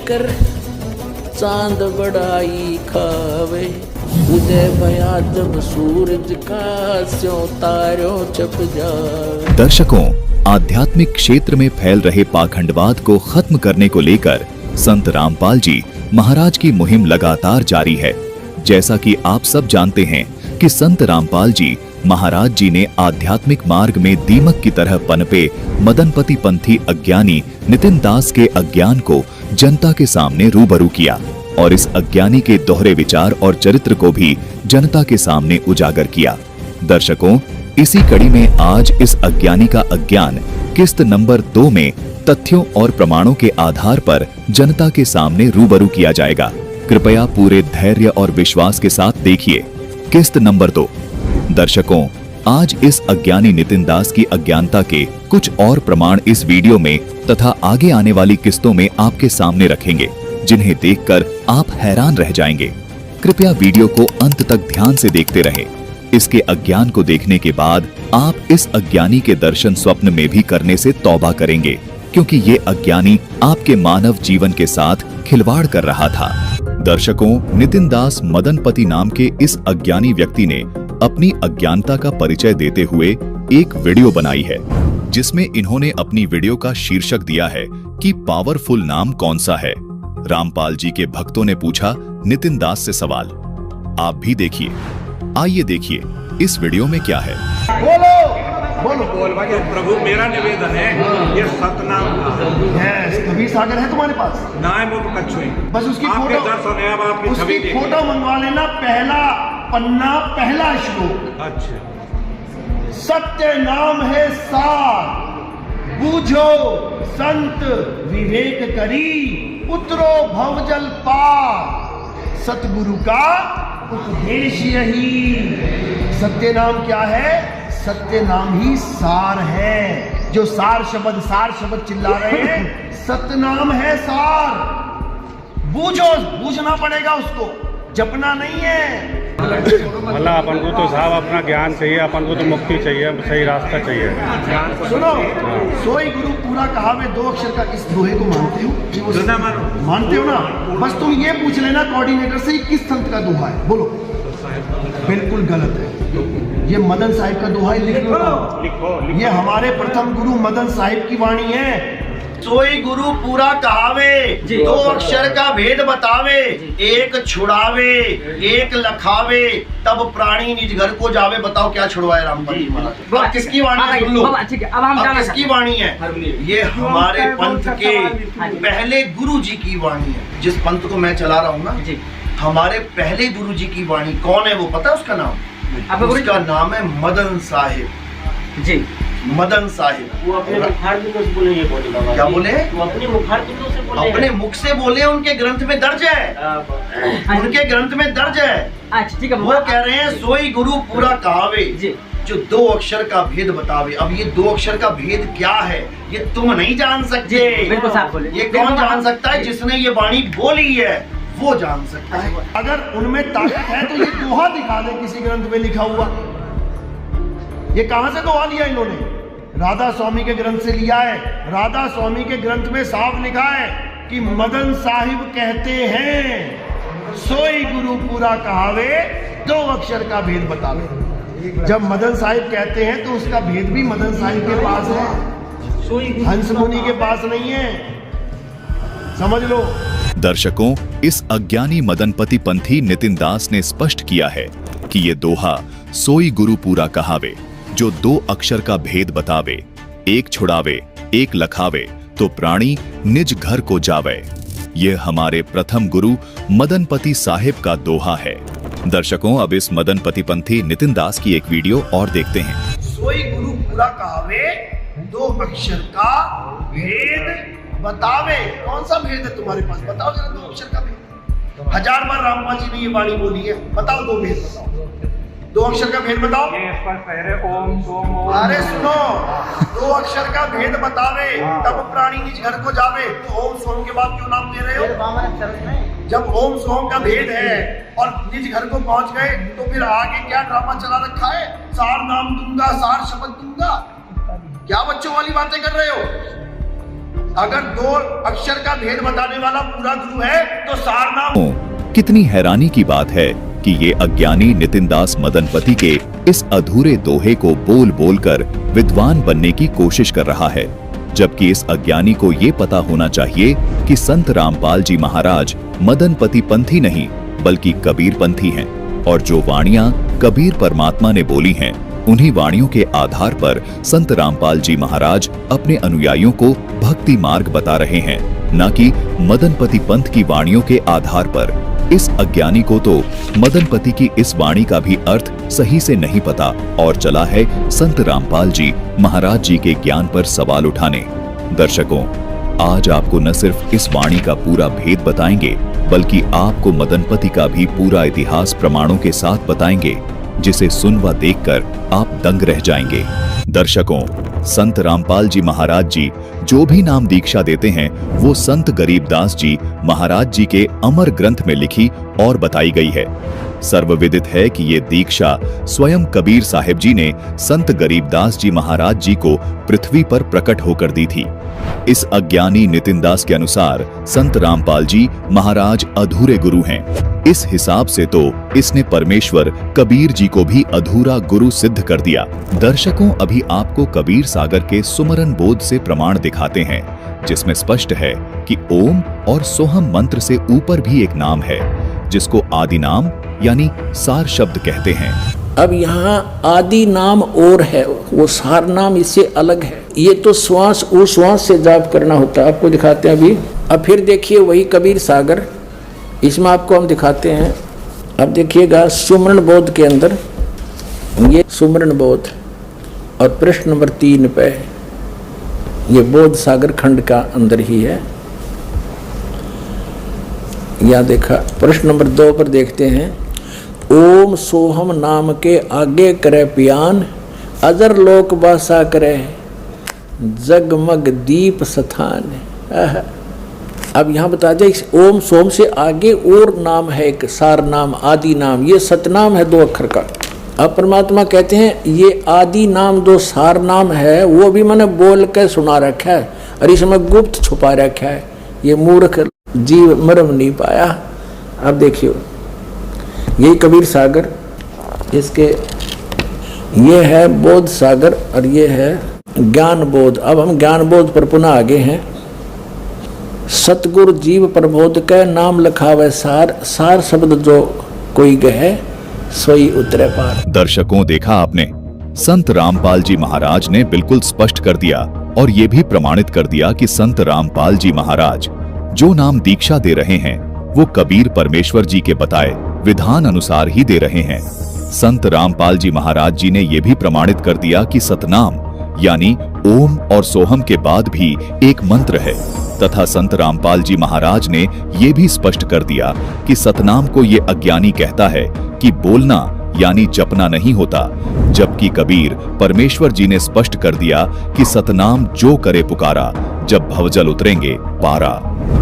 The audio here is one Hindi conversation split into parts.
कर चांद बड़ाई खावे, उदय भया जब सूरज का स्यों तारों छप जावे। दर्शकों, आध्यात्मिक क्षेत्र में फैल रहे पाखंडवाद को खत्म करने को लेकर संत रामपाल जी महाराज की मुहिम लगातार जारी है। जैसा कि आप सब जानते हैं कि संत रामपाल जी महाराज जी ने आध्यात्मिक मार्ग में दीमक की तरह पनपे मदनपति पंथी अज्ञानी नितिन दास के अज्ञान को जनता के सामने रूबरू किया और इस अज्ञानी के दोहरे विचार और चरित्र को भी जनता के सामने उजागर किया। दर्शकों, इसी कड़ी में आज इस अज्ञानी का अज्ञान किस्त नंबर 2 में तथ्यों और प्रमाणों के आधार पर जनता के सामने रूबरू किया जाएगा। कृपया पूरे धैर्य और विश्वास के साथ देखिए किस्त नंबर 2। दर्शकों, आज इस अज्ञानी नितिन दास की अज्ञानता के कुछ और प्रमाण इस वीडियो में तथा आगे आने वाली किस्तों में आपके सामने रखेंगे, जिन्हें देखकर आप हैरान रह जाएंगे। कृपया वीडियो को अंत तक ध्यान से देखते रहें। इसके अज्ञान को देखने के बाद आप इस अज्ञानी के दर्शन स्वप्न में भी करने से तौबा करेंगे, क्योंकि ये अज्ञानी आपके मानव जीवन के साथ खिलवाड़ कर रहा था। दर्शकों, नितिन दास मदनपति नाम के इस अज्ञानी व्यक्ति ने अपनी अज्ञानता का परिचय देते हुए एक वीडियो बनाई है, जिसमें इन्होंने अपनी वीडियो का शीर्षक दिया है कि पावरफुल नाम कौन सा है। रामपाल जी के भक्तों ने पूछा नितिन दास से सवाल। आप भी देखिए। आइए देखिए इस वीडियो में क्या है। बोलो बोलो बोल भाई प्रभु, मेरा निवेदन है, ये सतनाम है। कबीर सागर है तुम्हारे पास? ना है मुझ कछु ही। बस उसकी आपके फोटो, दर्शन है, अब आपकी छवि उसकी देखी। फोटो मंगवा लेना। पहला पन्ना, पहला श्लोक। अच्छा, सत्य नाम है सार, बूझो संत विवेक करी, उतरो भवजल पार। सतगुरु का उपदेश यही। सत्य नाम क्या है? सत्य नाम ही सार है। जो सार शब्द चिल्ला रहे हैं, सत्य नाम है सार। बूझो, बूझना पड़ेगा उसको, जपना नहीं है। मतलब अपन को तो साहब अपना ज्ञान चाहिए, अपन को तो मुक्ति चाहिए, सही रास्ता चाहिए। सुनो, सोई गुरु पूरा कहावे 2 अक्षर का। इस दोहे को मानते हो? मानते हो ना? बस तुम ये पूछ लेना कोऑर्डिनेटर से, किस संत का दोहा है? बोलो। बिल्कुल गलत है। ये मदन साहिब का दोहा है। लिखो। ये हमारे प्रथम गुरु मदन साहिब की वाणी है। सोई गुरु पूरा कहावे, 2 अक्षर का भेद बतावे, एक छुड़ावे, एक लखावे, तब प्राणी निज घर को जावे। बताओ क्या छुड़वाए रामपाल जी महाराज? अब किसकी वाणी है? सुन लो। अब किसकी वाणी है? ये हमारे पंथ के पहले गुरु जी की वाणी है। जिस पंथ को मैं चला रहा हूँ ना, हमारे पहले गुरु जी की वाणी। कौन है वो पता है उसका नाम? उसका नाम है मदन साहिब जी। मदन साहिब। वो अपने मुखार से बोले, ये बोले बाबा। क्या बोले? वो अपने मुखार से बोले, अपने मुख से बोले। उनके ग्रंथ में दर्ज है। उनके ग्रंथ में दर्ज है। अच्छा ठीक है। वो कह रहे हैं सोई गुरु पूरा कहावे, जो 2 अक्षर का भेद बतावे। अब ये 2 अक्षर का भेद क्या है, ये तुम नहीं जान सकते। बिल्कुल साहब बोले। ये कौन जान सकता है? जिसने ये वाणी बोली है, वो जान सकता है। अगर उनमें ताकत है तो ये दोहा दिखा दे किसी ग्रंथ में लिखा हुआ। ये कहां से दोहा लिया इन्होंने? राधा स्वामी के ग्रंथ से लिया है। राधा स्वामी के ग्रंथ में साफ लिखा है कि मदन साहिब कहते हैं, सोई गुरु पूरा कहावे, 2 अक्षर का भेद बतावे। जब मदन साहिब कहते हैं तो उसका भेद भी मदन साहिब के पास है, हंस मुनि के पास नहीं है। समझ लो। दर्शकों, इस अज्ञानी मदनपति पंथी नितिन दास ने स्पष्ट किया है कि ये दोहा सोई गुरु पूरा कहावे, जो 2 अक्षर का भेद बतावे, एक छुड़ावे, एक लखावे, तो प्राणी निज घर को जावे। ये हमारे प्रथम गुरु मदनपति साहिब का दोहा है। दर्शकों, अब इस मदनपति पंथी नितिन दास की एक वीडियो और देखते हैं। सोई गुरु पूरा कहावे, 2 अक्षर का भेद बतावे। कौन सा भेद है तुम्हारे पास? बताओ जरा 2 अक्षर का भेद। 1000 बार रामपाल जी ने ये वाणी बोली है। बताओ 2 भेद बताओ। 2 अक्षर का भेद बताओ। ओम सोम ओम। अरे सुनो, 2 अक्षर का भेद बतावे, तब प्राणी निज घर को जावे। तो ओम सोम के बाद क्यों नाम दे रहे हो? जब ओम सोम का भेद है और निज घर को पहुंच गए, तो फिर आगे क्या ड्रामा चला रखा है? सार नाम दूंगा, सार शब्द दूंगा। क्या बच्चों वाली बातें कर रहे हो? अगर 2 अक्षर का भेद बताने वाला पूरा गुरु है तो सारनाम। कितनी हैरानी की बात है कि ये अज्ञानी नितिन दास मदनपति के इस अधूरे दोहे को बोल बोल कर विद्वान बनने की कोशिश कर रहा है, जबकि इस अज्ञानी को ये पता होना चाहिए कि संत रामपाल जी महाराज मदनपति पंथी नहीं बल्कि कबीर पंथी हैं, और जो वाणियां कबीर परमात्मा ने बोली हैं उन्हीं वाणियों के आधार पर संत रामपाल जी महाराज अपने अनुयायियों को भक्ति मार्ग बता रहे हैं, न कि मदनपति पंथ की वाणियों के आधार पर। इस अज्ञानी को तो मदनपति की इस वाणी का भी अर्थ सही से नहीं पता और चला है संत रामपाल जी महाराज जी के ज्ञान पर सवाल उठाने। दर्शकों, आज आपको न सिर्फ इस वाणी का पूरा भेद बताएंगे बल्कि आपको मदनपति का भी पूरा इतिहास प्रमाणों के साथ बताएंगे, जिसे सुन व देखकर आप दंग रह जाएंगे। दर्शकों, संत रामपाल जी महाराज जी जो भी नाम दीक्षा देते हैं वो संत गरीबदास जी महाराज जी के अमर ग्रंथ में लिखी और बताई गई है। सर्वविदित है कि ये दीक्षा स्वयं कबीर साहिब जी ने संत गरीबदास जी महाराज जी को पृथ्वी पर प्रकट होकर दी थी। इस अज्ञानी नितिन दास के अनुसार संत रामपाल जी महाराज अधूरे गुरु हैं। इस हिसाब से तो इसने परमेश्वर कबीर जी को भी अधूरा गुरु सिद्ध कर दिया। दर्शकों, अभी आपको कबीर सागर के सुमरन बोध से प्रमाण दिखाते हैं, जिसमें स्पष्ट है कि ओम और सोहम मंत्र से ऊपर भी एक नाम है जिसको आदि नाम यानी सार शब्द कहते हैं। अब यहाँ आदि नाम और है, वो सार नाम इससे अलग है। ये तो श्वास उश्वास से जाप करना होता है, आपको दिखाते हैं अभी। अब फिर देखिए वही कबीर सागर, इसमें आपको हम दिखाते हैं। अब देखिएगा सुमरन बोध के अंदर, ये सुमरन बोध और प्रश्न नंबर 3 पे ये बोध सागर खंड का अंदर ही है। या देखा प्रश्न नंबर 2 पर देखते हैं, ओम सोहम नाम के आगे करे पियान, अजर लोक बासा करे जगमग दीप स्थान। अब यहाँ बता दें, इस ओम सोम से आगे और नाम है एक सार नाम, आदि नाम, ये सतनाम है 2 अक्षर का। अब परमात्मा कहते हैं ये आदि नाम 2 सार नाम है, वो भी मैंने बोल के सुना रखा है और इसमें गुप्त छुपा रखा है, ये मूर्ख जीव मरम नहीं पाया। अब देखियो यही कबीर सागर, इसके ये है बोध सागर और ये है ज्ञान बोध। अब हम ज्ञान बोध पर पुनः आगे हैं। सतगुरु जीव प्रबोध के नाम लखावे सार, सार शब्द जो कोई गहे सोई उतरे पार। दर्शकों, देखा आपने, संत रामपाल जी महाराज ने बिल्कुल स्पष्ट कर दिया और ये भी प्रमाणित कर दिया कि संत रामपाल जी महाराज जो नाम दीक्षा दे रहे हैं वो कबीर परमेश्वर जी के बताए विधान अनुसार ही दे रहे हैं। संत रामपाल जी महाराज जी ने यह भी प्रमाणित कर दिया कि सतनाम यानी ओम और सोहम के बाद भी एक मंत्र है, तथा संत रामपाल जी महाराज ने यह भी स्पष्ट कर दिया कि सतनाम को ये अज्ञानी कहता है कि बोलना यानी जपना नहीं होता, जबकि कबीर परमेश्वर जी ने स्पष्ट कर दिया कि सतनाम जो करे पुकारा, जब भवजल उतरेंगे पारा।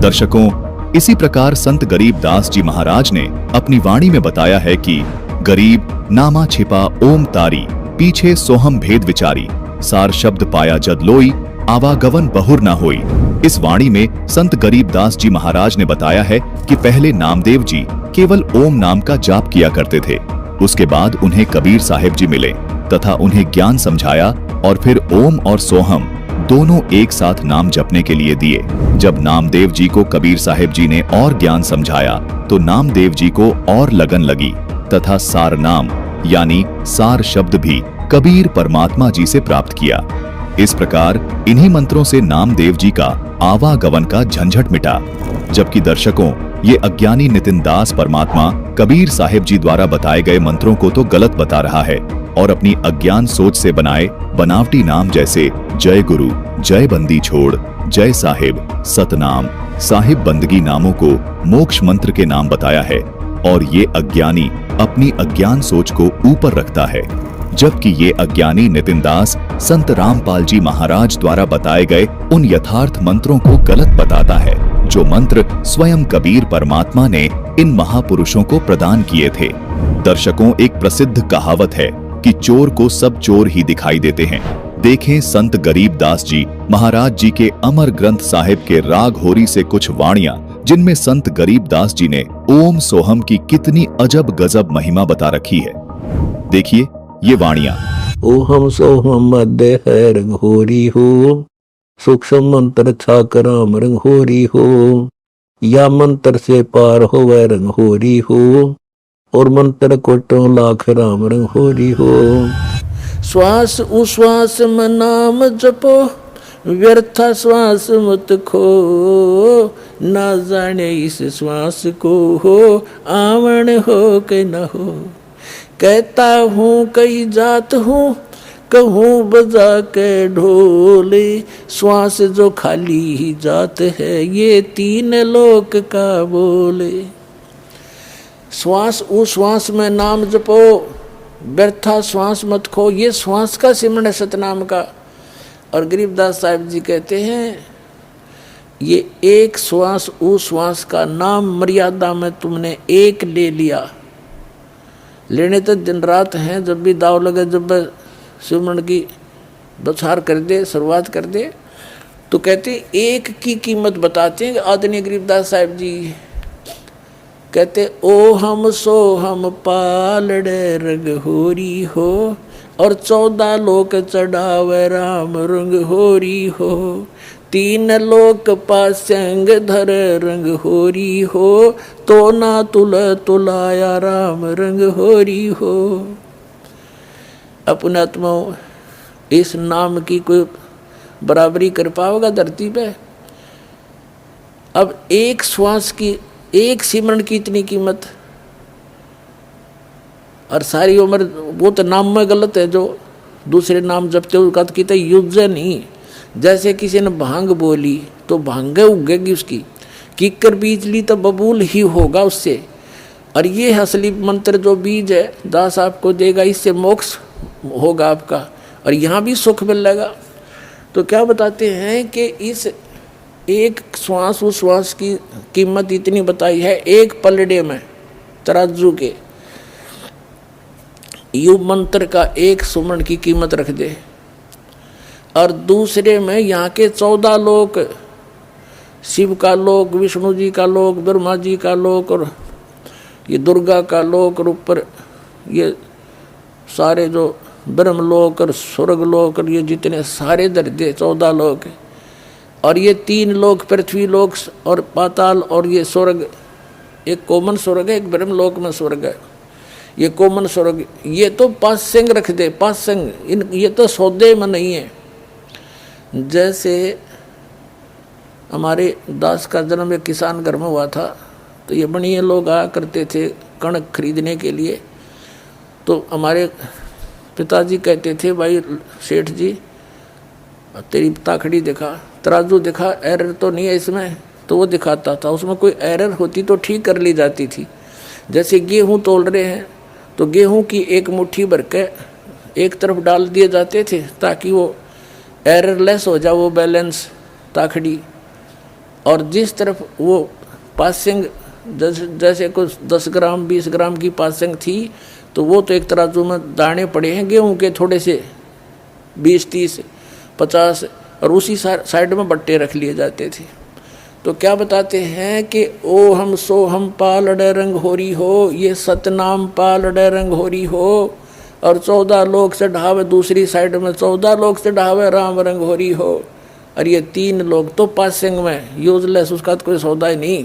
दर्शकों, इसी प्रकार संत गरीबदास जी महाराज ने अपनी वाणी में बताया है कि गरीब नामा छिपा ओम तारी, पीछे सोहम भेद विचारी, सार शब्द पाया जद लोई, आवागवन बहुर ना होई। इस वाणी में संत गरीबदास जी महाराज ने बताया है कि पहले नामदेव जी केवल ओम नाम का जाप किया करते थे, उसके बाद उन्हें कबीर साहिब जी मिले तथा उन्हें ज्ञान समझाया और फिर ओम और सोहम दोनों एक साथ नाम जपने के लिए दिए। जब नामदेव जी को कबीर साहिब जी ने और ज्ञान समझाया तो नामदेव जी को और लगन लगी तथा सार नाम यानी सार शब्द भी कबीर परमात्मा जी से प्राप्त किया। इस प्रकार इन्हीं मंत्रों से नामदेव जी का आवागमन का झंझट मिटा। जबकि दर्शकों, ये अज्ञानी नितिन दास परमात्मा कबीर साहिब जी द्वारा बताए गए मंत्रों को तो गलत बता रहा है और अपनी अज्ञान सोच से बनाए बनावटी नाम जैसे जय गुरु, जय बंदी छोड़, जय साहिब, सतनाम, साहिब बंदगी नामों को मोक्ष मंत्र के नाम बताया है और ये अज्ञानी अपनी अज्ञान सोच को ऊपर रखता है, जबकि ये अज्ञानी नितिन दास संत रामपाल जी महाराज द्वारा बताए गए उन यथार्थ मंत्रों को गलत बताता है जो मंत्र स्वयं कबीर परमात्मा ने इन महापुरुषों को प्रदान किए थे। दर्शकों, एक प्रसिद्ध कहावत है कि चोर को सब चोर ही दिखाई देते हैं। देखें संत गरीबदास जी महाराज जी के अमर ग्रंथ साहिब के राग होरी से कुछ वाणियां, जिनमें संत गरीबदास जी ने ओम सोहम की कितनी अजब गजब महिमा बता रखी है। देखिए ये वाणियां। ओहम सोहम मध्य है रंग होरी हो, सूक्ष्म मंत्र छाकर राम रंग होरी हो, या मंत्र से पार हो वह रंग होरी हो, और मंत्र कोटों लाख राम रंग होरी हो। श्वास उश्वास में नाम जपो, व्यर्था श्वास मत खो, ना जाने इस श्वास को हो आवण हो के न हो। कहता हूँ कई जात हूँ, कहूँ बजा के ढोले, श्वास जो खाली ही जात है ये तीन लोक का बोले। श्वास उश्वास में नाम जपो, व्यर्था श्वास मत खो, ये श्वास का सिमरण है सतनाम का। और गरीबदास साहिब जी कहते हैं ये एक श्वास उश्वास का नाम मर्यादा में तुमने एक ले लिया, लेने तो दिन रात हैं, जब भी दाव लगे, जब सिमरण की बछार कर दे, शुरुआत कर दे, तो कहते एक की कीमत बताते हैं आदरणीय गरीबदास साहिब जी। कहते ओ हम सो हम पालड़े रंग होरी हो, और 14 लोक चढ़ावे राम रंग होरी हो, 3 लोक पासंग धर रंग होरी हो, तो ना तुल तुलाया राम रंग होरी हो। अपने आत्मा इस नाम की कोई बराबरी कर पाओगा धरती पे? अब एक श्वास की, एक सिमरण की इतनी कीमत, और सारी उम्र वो तो नाम में गलत है, जो दूसरे नाम जपते उसका तो कहते युद्ध नहीं। जैसे किसी ने भांग बोली तो भांगे उगेगी उसकी, कीकर बीज ली तो बबूल ही होगा उससे। और ये असली मंत्र जो बीज है दास आपको देगा, इससे मोक्ष होगा आपका, और यहाँ भी सुख मिलेगा। तो क्या बताते हैं कि इस एक श्वास उस श्वास की कीमत इतनी बताई है, एक पलड़े में तराजू के यु मंत्र का एक सुमरण की कीमत रख दे, और दूसरे में यहाँ के 14 लोक, शिव का लोक, विष्णु जी का लोक, ब्रह्मा जी का लोक, और ये दुर्गा का लोक, और ऊपर ये सारे जो ब्रह्म लोक और स्वर्ग लोक, और ये जितने सारे दर्जे 14 लोक, और ये 3 लोक पृथ्वी लोक और पाताल, और ये स्वर्ग, एक कॉमन स्वर्ग है, एक ब्रह्म लोक में स्वर्ग है, ये कॉमन स्वर्ग। ये तो पासंग रख दे, पासंग, इन ये तो सौदे में नहीं है। जैसे हमारे दास का जन्म एक किसान घर में हुआ था, तो ये बढ़िया लोग आया करते थे कणक खरीदने के लिए। तो हमारे पिताजी कहते थे भाई सेठ जी तेरी ताखड़ी दिखा, तराजू दिखा, एरर तो नहीं है इसमें। तो वो दिखाता था, उसमें कोई एरर होती तो ठीक कर ली जाती थी। जैसे गेहूँ तोल रहे हैं तो गेहूँ की एक मुट्ठी भर के एक तरफ डाल दिए जाते थे ताकि वो एररलेस हो जाए वो बैलेंस ताखड़ी, और जिस तरफ वो पासिंग जैसे कुछ 10 ग्राम 20 ग्राम की पासिंग थी तो वो तो एक तराजू में दाने पड़े हैं गेहूं के थोड़े से 20 30 50, और उसी साइड में बट्टे रख लिए जाते थे। तो क्या बताते हैं कि ओ हम सो हम पालड़े रंग होरी हो, ये सतनाम पालड़े रंग होरी हो, और 14 लोक से ढावे, दूसरी साइड में 14 लोक से ढावे राम रंग होरी हो, और ये 3 लोग तो पासिंग में यूजलेस, उसका तो कोई सौदा ही नहीं।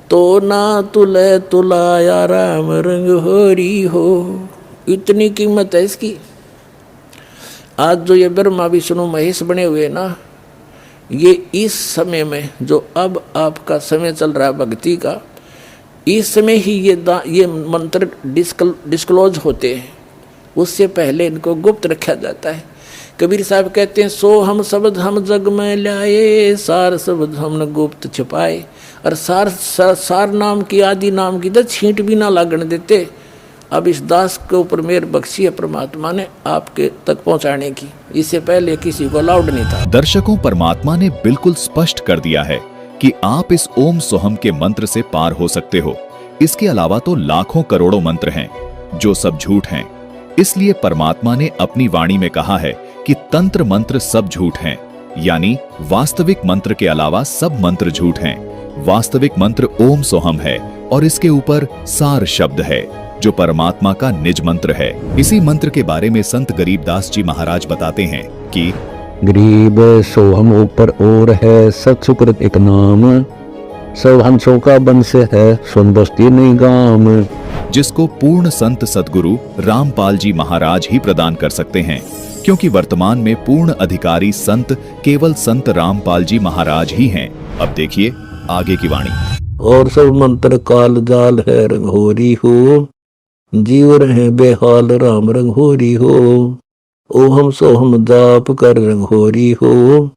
तो ना तुले तुलाया राम रंग होरी हो, इतनी कीमत है इसकी। आज जो ये ब्रह्मा विष्णु महेश बने हुए ना, ये इस समय में जो अब आपका समय चल रहा है भक्ति का, इस समय ही ये मंत्र डिस्क्लोज होते हैं, उससे पहले इनको गुप्त रखा जाता है। कबीर साहब कहते हैं सो हम शब्द हम जग में लाए, सार शब्द हमने गुप्त छुपाए। और सार नाम की आदि नाम की तो छींट भी ना लागण देते। अब इस दास के ऊपर मेहर बख्शी है परमात्मा ने आपके तक पहुंचाने की, इससे पहले किसी को अलाउड नहीं था। दर्शकों, परमात्मा ने बिल्कुल स्पष्ट कर दिया है कि आप इस ओम सोहम के मंत्र से पार हो सकते हो। इसके अलावा तो लाखों करोड़ों मंत्र हैं जो सब झूठ हैं। इसलिए परमात्मा ने अपनी वाणी में कहा है कि तंत्र मंत्र सब झूठ हैं, यानी वास्तविक मंत्र के अलावा सब मंत्र झूठ हैं। वास्तविक मंत्र ओम सोहम है और इसके ऊपर सार शब्द है जो परमात्मा का निज मंत्र है। इसी मंत्र के बारे में संत गरीबदास जी महाराज बताते हैं कि गरीब सोहम ऊपर और है, सत सुकृत एक नाम, सब हंसों का वंश है, सुन बस्ती नहीं गाम। जिसको पूर्ण संत सदगुरु रामपाल जी महाराज ही प्रदान कर सकते हैं, क्योंकि वर्तमान में पूर्ण अधिकारी संत केवल संत रामपाल जी महाराज ही हैं। अब देखिए आगे की वाणी। और सब मंत्र काल जाल है, रंगोरी हो, जीव रहे बेहाल, राम रंगोरी हो। ओहम सोहम जाप कर रंगोरी हो,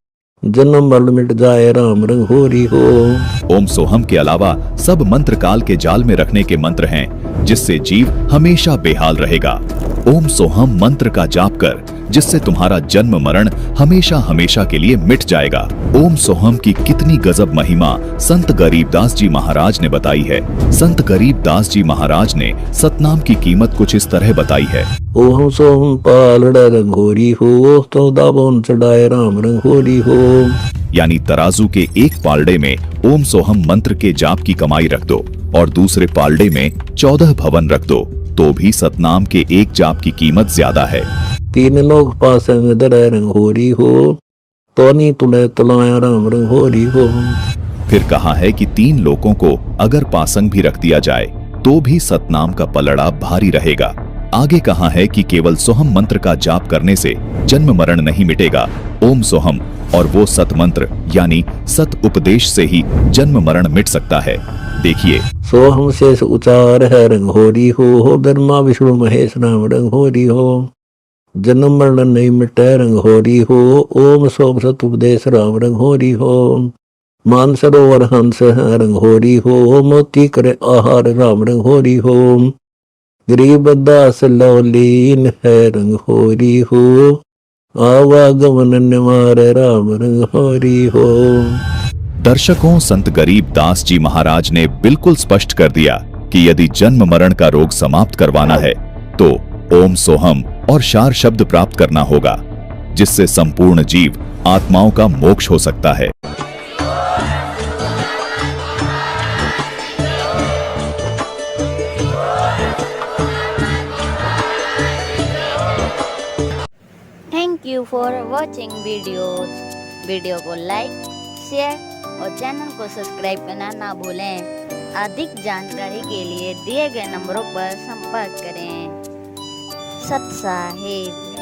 जन्म मरण मिट जाए, राम रंगोरी हो। ओम सोहम के अलावा सब मंत्र काल के जाल में रखने के मंत्र हैं, जिससे जीव हमेशा बेहाल रहेगा। ओम सोहम मंत्र का जाप कर, जिससे तुम्हारा जन्म मरण हमेशा हमेशा के लिए मिट जाएगा। ओम सोहम की कितनी गजब महिमा संत गरीबदास जी महाराज ने बताई है। संत गरीबदास जी महाराज ने सतनाम की कीमत कुछ इस तरह बताई है। ओहम सोहम पालड़ा रंगोरी हो, तो दाबोन चढ़ाए, राम रंगोरी हो। यानी तराजू के एक पालड़े में ओम सोहम मंत्र के जाप की कमाई रख दो और दूसरे पालड़े में 14 भवन रख दो, तो भी सतनाम के एक जाप की कीमत ज्यादा है। तीन लोग पास रंगोरी हो, तो नहीं तुले तुलाया, राम रंगोरी हो। फिर कहा है कि 3 लोगों को अगर पासंग भी रख दिया जाए तो भी सतनाम का पलड़ा भारी रहेगा। आगे कहा है कि केवल सोहम मंत्र का जाप करने से जन्म मरण नहीं मिटेगा। ओम सोहम और वो सत मंत्र यानी सत उपदेश से ही जन्म मरण मिट सकता है। देखिए, सोहम शेष उचार है, रंगोरी हो, ब्रह्मा विष्णु महेश, राम रंगोरी हो। जन्म मरण नहीं मिटे, रंगोरी हो। ओम सोम सत उपदेश, राम रंगोरी हो। मान सरोवर हंस है, रंगोरी हो, मोती करे आहार, राम रंगोरी हो। गरीब दास लौलीन है, रंगोरी हो, आवागमन निवार, राम रंगोरी हो। दर्शकों, संत गरीबदास जी महाराज ने बिल्कुल स्पष्ट कर दिया कि यदि जन्म मरण का रोग समाप्त करवाना है तो ओम सोहम और शार शब्द प्राप्त करना होगा, जिससे संपूर्ण जीव आत्माओं का मोक्ष हो सकता है। Thank you for watching video को लाइक, शेयर और चैनल को सब्सक्राइब करना ना भूलें। अधिक जानकारी के लिए दिए गए नंबरों पर संपर्क करें। सत साहिब।